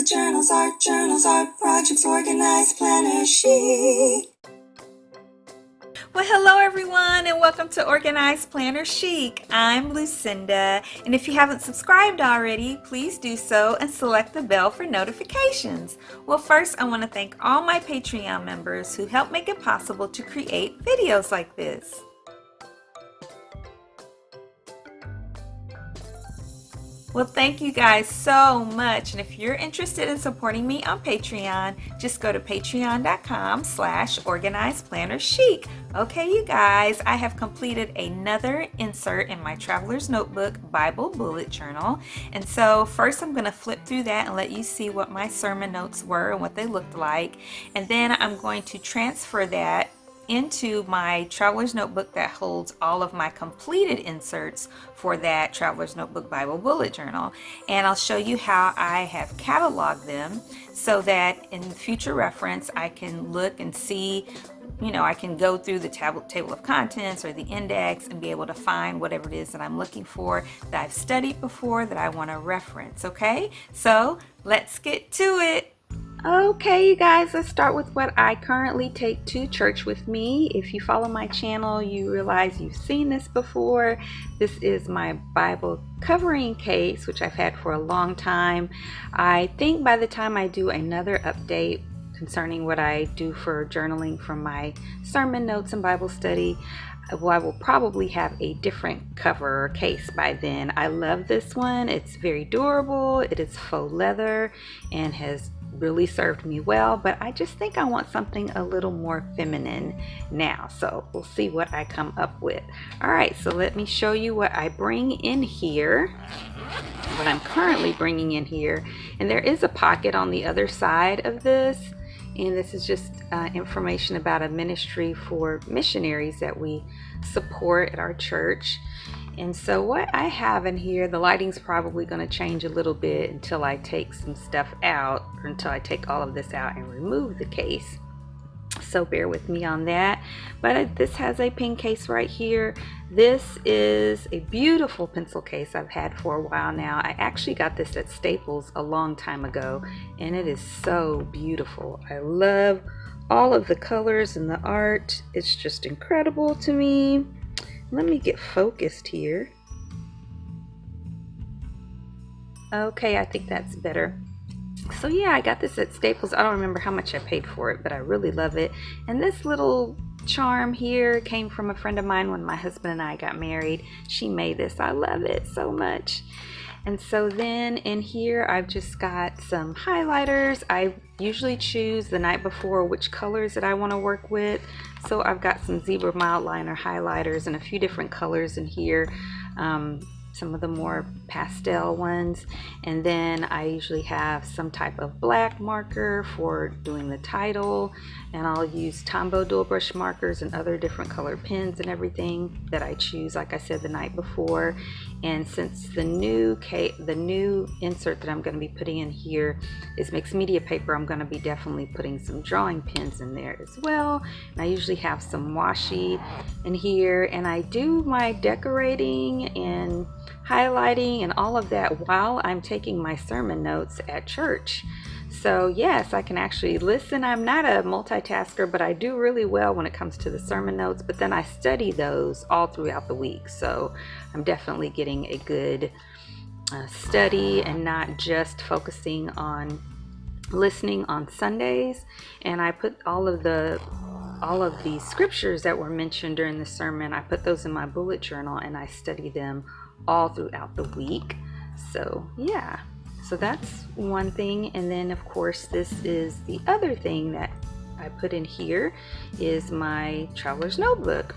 bullet journals, art projects, organized planner chic. Well, hello everyone, and welcome to Organized Planner Chic. I'm Lucinda, and if you haven't subscribed already, please do so and select the bell for notifications. Well, first I want to thank all my Patreon members who help make it possible to create videos like this. Well, thank you guys so much. And if you're interested in supporting me on Patreon, just go to patreon.com/organizedplannerchic. Okay, you guys, I have completed another insert in my Traveler's Notebook Bible Bullet Journal. And so first I'm going to flip through that and let you see what my sermon notes were and what they looked like. And then I'm going to transfer that into my Traveler's Notebook that holds all of my completed inserts for that Traveler's Notebook Bible Bullet Journal. And I'll show you how I have cataloged them so that in future reference I can look and see, I can go through the table of contents or the index and be able to find whatever it is that I'm looking for that I've studied before that I want to reference. Okay, so let's get to it. Okay, you guys, let's start with what I currently take to church with me. If you follow my channel, you realize you've seen this before. This is my Bible covering case, which I've had for a long time. I think by the time I do another update concerning what I do for journaling from my sermon notes and Bible study, I will probably have a different cover or case by then. I love this one. It's very durable. It is faux leather and has really served me well, but I just think I want something a little more feminine now, so we'll see what I come up with. All right, so let me show you what I bring in here, what I'm currently bringing in here. And there is a pocket on the other side of this, and this is just information about a ministry for missionaries that we support at our church. And so what I have in here, the lighting's probably going to change a little bit until I take some stuff out, or until I take all of this out and remove the case. So bear with me on that. But this has a pen case right here. This is a beautiful pencil case I've had for a while now. I actually got this at Staples a long time ago, and it is so beautiful. I love all of the colors and the art. It's just incredible to me. Let me get focused here. Okay, I think that's better. So yeah, I got this at Staples. I don't remember how much I paid for it, but I really love it. And this little charm here came from a friend of mine when my husband and I got married. She made this. I love it so much. And so then in here I've just got some highlighters. I usually choose the night before which colors that I want to work with. So I've got some zebra mild liner highlighters and a few different colors in here. Some of the more pastel ones, and then I usually have some type of black marker for doing the title, and I'll use Tombow dual brush markers and other different color pens and everything that I choose, like I said, the night before. And since the new insert that I'm going to be putting in here is mixed media paper, I'm going to be definitely putting some drawing pens in there as well. And I usually have some washi in here, and I do my decorating and highlighting and all of that while I'm taking my sermon notes at church. So yes, I can actually listen. I'm not a multitasker, but I do really well when it comes to the sermon notes, but then I study those all throughout the week. So I'm definitely getting a good study and not just focusing on listening on Sundays. And I put all of the scriptures that were mentioned during the sermon, I put those in my bullet journal and I study them all throughout the week. So yeah, so that's one thing. And then of course this is the other thing that I put in here is my Traveler's Notebook,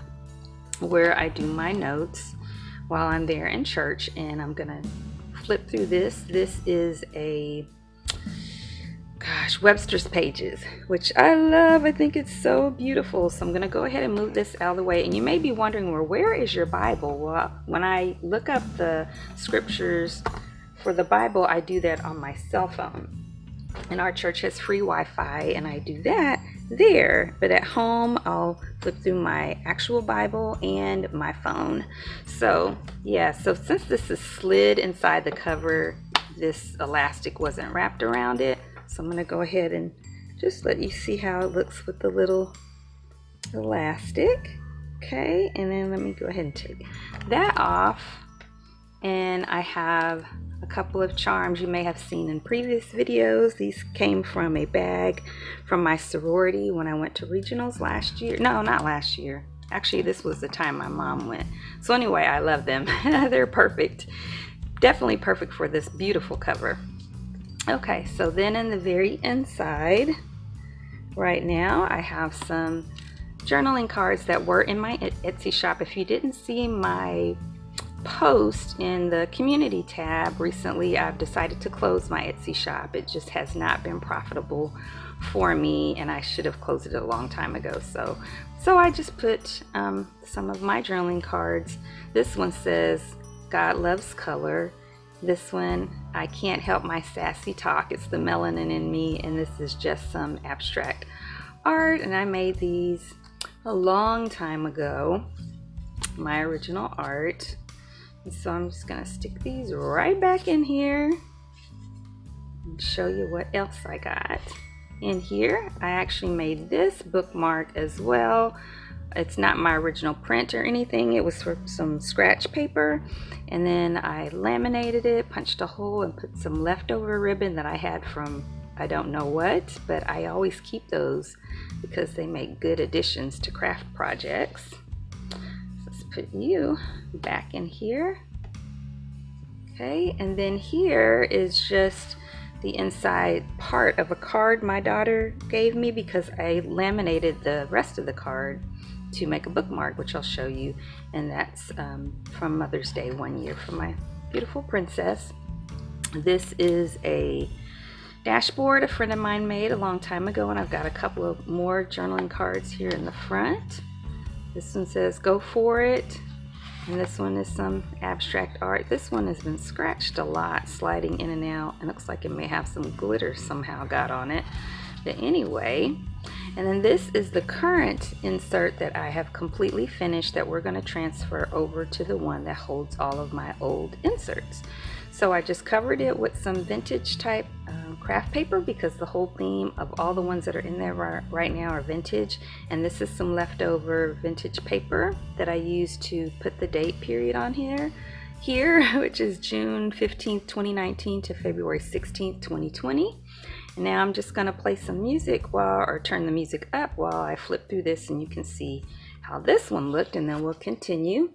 where I do my notes while I'm there in church. And I'm gonna flip through this. This is a Webster's Pages, which I love. I think it's so beautiful. So I'm going to go ahead and move this out of the way. And you may be wondering, well, where is your Bible? Well, when I look up the scriptures for the Bible, I do that on my cell phone. And our church has free Wi-Fi, and I do that there. But at home, I'll flip through my actual Bible and my phone. So yeah, so since this is slid inside the cover, this elastic wasn't wrapped around it. So I'm going to go ahead and just let you see how it looks with the little elastic. Okay, and then let me go ahead and take that off. And I have a couple of charms you may have seen in previous videos. These came from a bag from my sorority when I went to regionals last year. No, not last year. Actually, this was the time my mom went. So anyway, I love them. They're perfect. Definitely perfect for this beautiful cover. Okay, so then in the very inside, right now, I have some journaling cards that were in my Etsy shop. If you didn't see my post in the community tab recently, I've decided to close my Etsy shop. It just has not been profitable for me, and I should have closed it a long time ago. So I just put some of my journaling cards. This one says God loves color. This one, I can't help my sassy talk. It's the melanin in me, and this is just some abstract art, and I made these a long time ago, my original art. So I'm just gonna stick these right back in here and show you what else I got in here. I actually made this bookmark as well. It's not my original print or anything. It was for some scratch paper, and then I laminated it, punched a hole, and put some leftover ribbon that I had from I don't know what, but I always keep those because they make good additions to craft projects. Let's put you back in here. Okay, and then here is just the inside part of a card my daughter gave me because I laminated the rest of the card to make a bookmark, which I'll show you, and that's from Mother's Day one year for my beautiful princess. This is a dashboard a friend of mine made a long time ago, and I've got a couple of more journaling cards here in the front. This one says go for it, and this one is some abstract art. This one has been scratched a lot, sliding in and out, and looks like it may have some glitter somehow got on it. But anyway, and then this is the current insert that I have completely finished that we're going to transfer over to the one that holds all of my old inserts. So I just covered it with some vintage type craft paper because the whole theme of all the ones that are in there right now are vintage, and this is some leftover vintage paper that I used to put the date period on here, which is June 15th 2019 to February 16th 2020. And now I'm just going to play some music or turn the music up while I flip through this, and you can see how this one looked, and then we'll continue.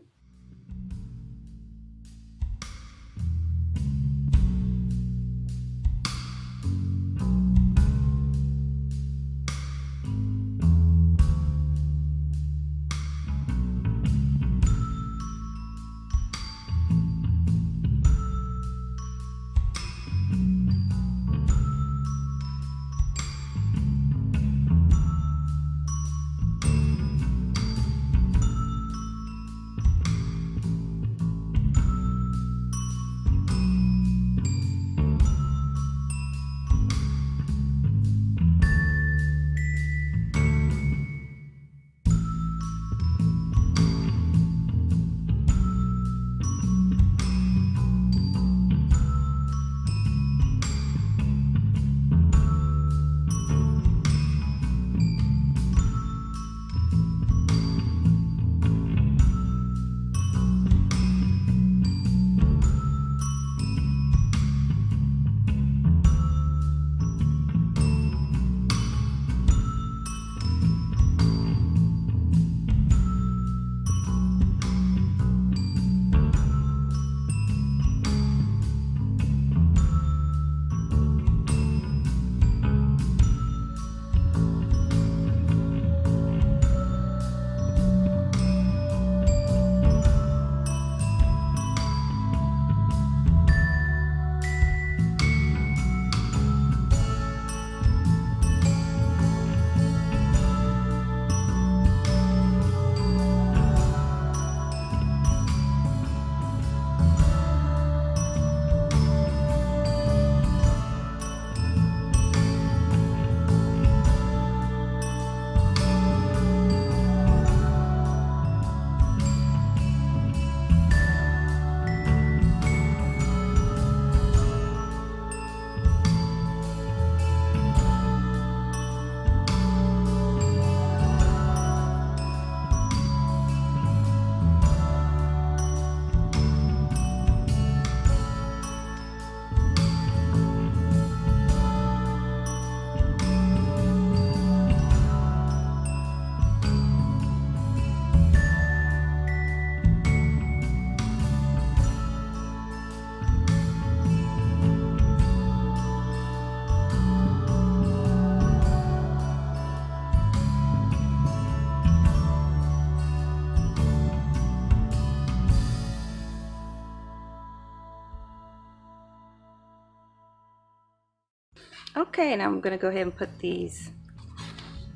Okay, now I'm going to go ahead and put these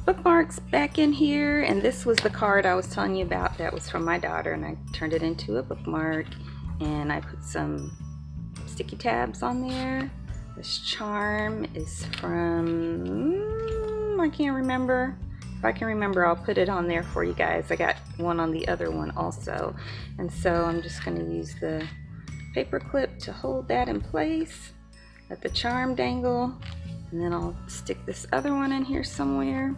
bookmarks back in here, and this was the card I was telling you about that was from my daughter, and I turned it into a bookmark, and I put some sticky tabs on there. This charm is from, I can't remember. If I can remember, I'll put it on there for you guys. I got one on the other one also, and so I'm just going to use the paper clip to hold that in place, let the charm dangle, and then I'll stick this other one in here somewhere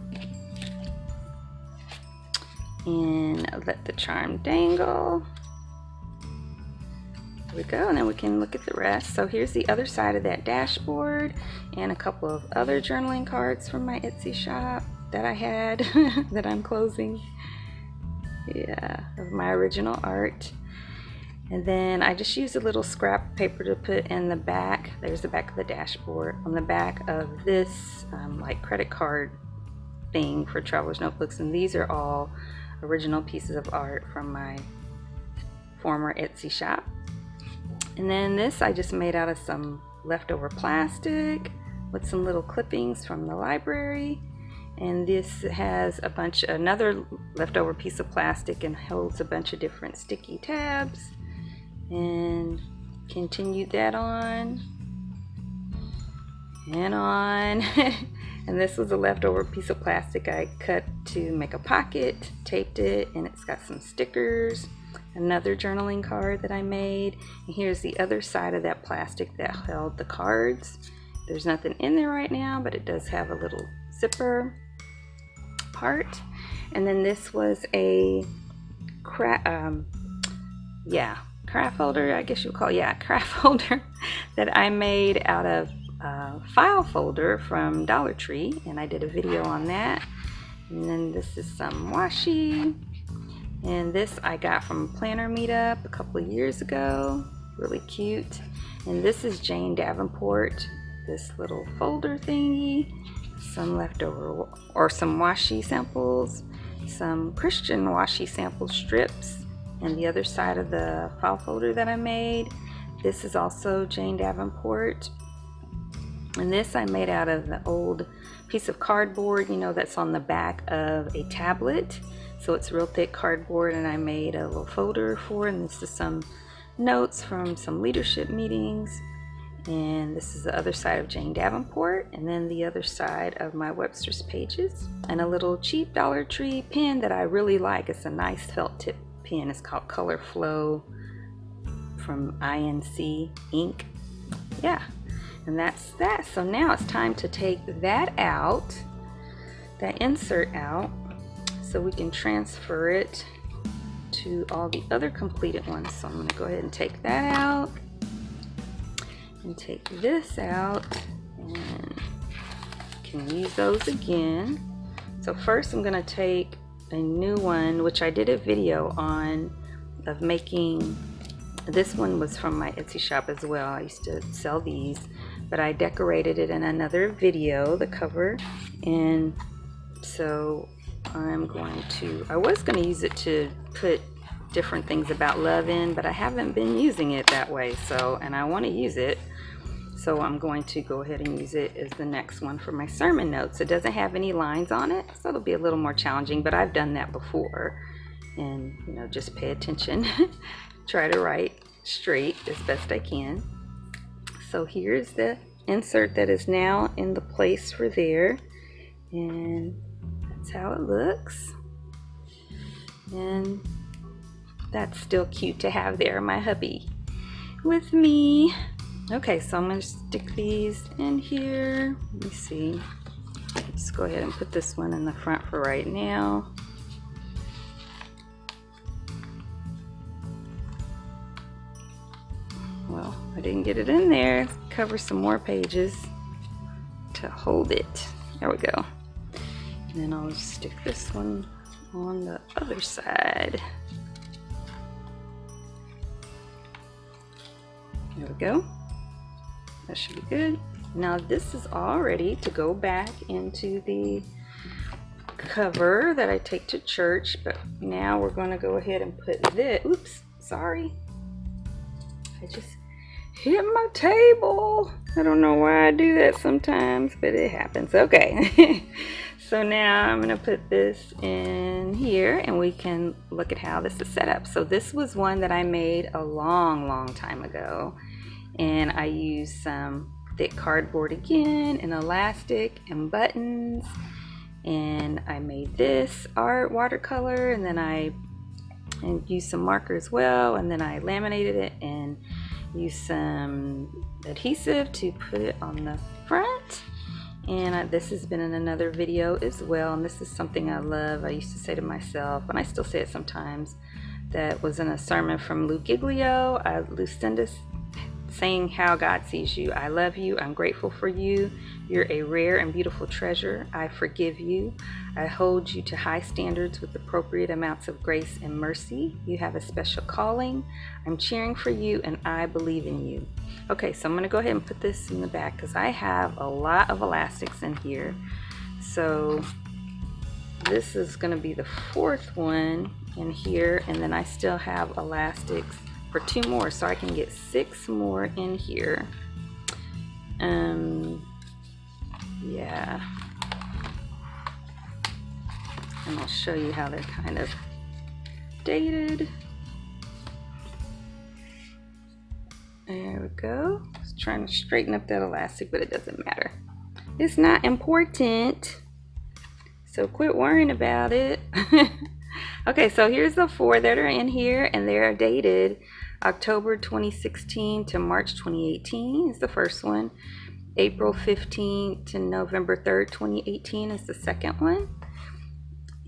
and let the charm dangle. There we go, and then we can look at the rest. So here's the other side of that dashboard and a couple of other journaling cards from my Etsy shop that I had that I'm closing. Yeah, of my original art. And then I just used a little scrap paper to put in the back. There's the back of the dashboard. On the back of this like credit card thing for traveler's notebooks, and these are all original pieces of art from my former Etsy shop. And then this I just made out of some leftover plastic with some little clippings from the library. And this has another leftover piece of plastic and holds a bunch of different sticky tabs. And continued that on and on. And this was a leftover piece of plastic I cut to make a pocket, taped it, and it's got some stickers. Another journaling card that I made, and here's the other side of that plastic that held the cards. There's nothing in there right now, but it does have a little zipper part. And then this was a craft holder, I guess you would call it. Yeah, craft holder that I made out of a file folder from Dollar Tree, and I did a video on that. And then this is some washi, and this I got from a planner meetup a couple of years ago. Really cute. And this is Jane Davenport, this little folder thingy, some leftover or some washi samples, some Christian washi sample strips, and the other side of the file folder that I made. This is also Jane Davenport, and this I made out of the old piece of cardboard, you know, that's on the back of a tablet. So it's real thick cardboard, and I made a little folder for it. And this is some notes from some leadership meetings. And this is the other side of Jane Davenport, and then the other side of my Webster's Pages, and a little cheap Dollar Tree pen that I really like. It's a nice felt tip pen. It's called Color Flow from INC Ink. Yeah, and that's that. So now it's time to take that out, that insert out, so we can transfer it to all the other completed ones. So I'm going to go ahead and take that out and take this out, and can use those again. So first I'm going to take a new one, which I did a video on, of making. This one was from my Etsy shop as well. I used to sell these, but I decorated it in another video, the cover. And so I was going to use it to put different things about love in, but I haven't been using it that way. So, and I want to use it, so I'm going to go ahead and use it as the next one for my sermon notes. It doesn't have any lines on it, so it'll be a little more challenging, but I've done that before. And, you know, just pay attention. Try to write straight as best I can. So here's the insert that is now in the place for there, and that's how it looks. And that's still cute to have there, my hubby with me. Okay, so I'm going to stick these in here. Let me see. Let's go ahead and put this one in the front for right now. Well, I didn't get it in there. Cover some more pages to hold it. There we go. And then I'll stick this one on the other side. There we go. That should be good. Now this is all ready to go back into the cover that I take to church, but now we're going to go ahead and put this. Oops, sorry. I just hit my table. I don't know why I do that sometimes, but it happens. Okay. So now I'm going to put this in here and we can look at how this is set up. So this was one that I made a long time ago, and I used some thick cardboard again and elastic and buttons, and I made this art watercolor, and then I used some marker as well, and then I laminated it and used some adhesive to put it on the front. And this has been in another video as well, and this is something I love. I used to say to myself, and I still say it sometimes, that was in a sermon from Lou Giglio, Lucinda, saying how God sees you. I love you. I'm grateful for you. You're a rare and beautiful treasure. I forgive you. I hold you to high standards with appropriate amounts of grace and mercy. You have a special calling. I'm cheering for you, and I believe in you. Okay, so I'm going to go ahead and put this in the back because I have a lot of elastics in here. So this is going to be the fourth one in here, and then I still have elastics for 2 more, so I can get 6 more in here. Yeah, and I'll show you how they're kind of dated. There we go. Just trying to straighten up that elastic, but it doesn't matter. It's not important, so quit worrying about it. Okay, so here's the 4 that are in here, and they're dated October 2016 to March 2018 is the first one. April 15th to November 3rd, 2018 is the second one.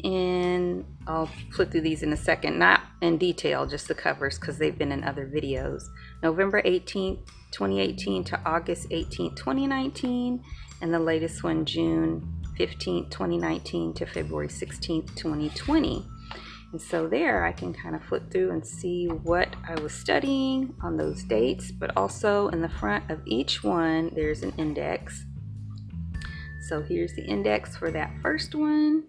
And I'll flip through these in a second, not in detail, just the covers because they've been in other videos. November 18th, 2018 to August 18th, 2019. And the latest one, June 15th, 2019 to February 16th, 2020. And so there I can kind of flip through and see what I was studying on those dates, but also in the front of each one there's an index. So here's the index for that first one,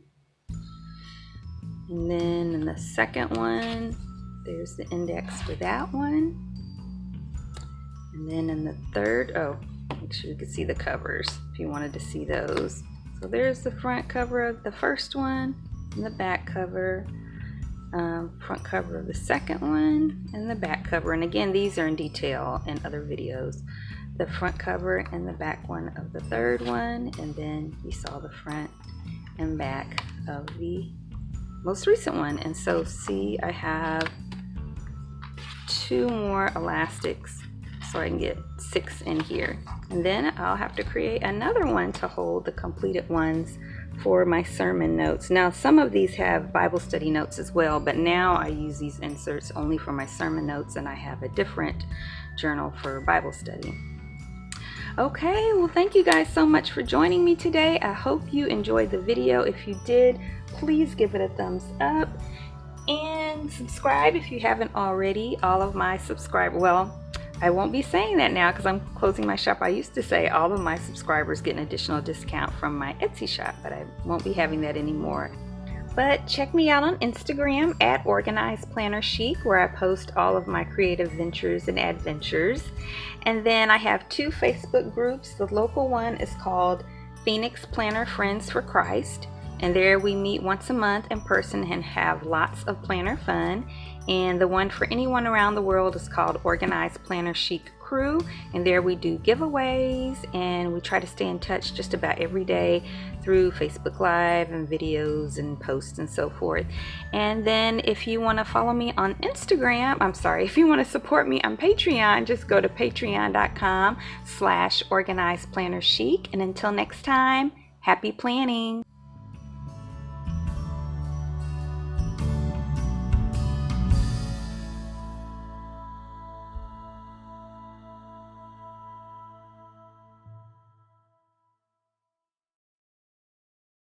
and then in the second one there's the index for that one, and then in the third, oh, make sure you can see the covers if you wanted to see those. So there's the front cover of the first one and the back cover. Front cover of the second one and the back cover, and again these are in detail in other videos. The front cover and the back one of the third one, and then you saw the front and back of the most recent one. And so see, I have 2 more elastics so I can get 6 in here, and then I'll have to create another one to hold the completed ones for my sermon notes. Now some of these have Bible study notes as well, but now I use these inserts only for my sermon notes, and I have a different journal for Bible study. Okay, well thank you guys so much for joining me today. I hope you enjoyed the video. If you did, please give it a thumbs up and subscribe if you haven't already. All of my subscribers, well, I won't be saying that now because I'm closing my shop. I used to say all of my subscribers get an additional discount from my Etsy shop, but I won't be having that anymore. But check me out on Instagram at Organized Planner Chic, where I post all of my creative ventures and adventures. And then I have 2 Facebook groups. The local one is called Phoenix Planner Friends for Christ, and there we meet once a month in person and have lots of planner fun. And the one for anyone around the world is called Organized Planner Chic Crew, and there we do giveaways and we try to stay in touch just about every day through Facebook Live and videos and posts and so forth. And then if you want to follow me on Instagram, if you want to support me on Patreon, just go to patreon.com/organizedplannerchic. And until next time, happy planning.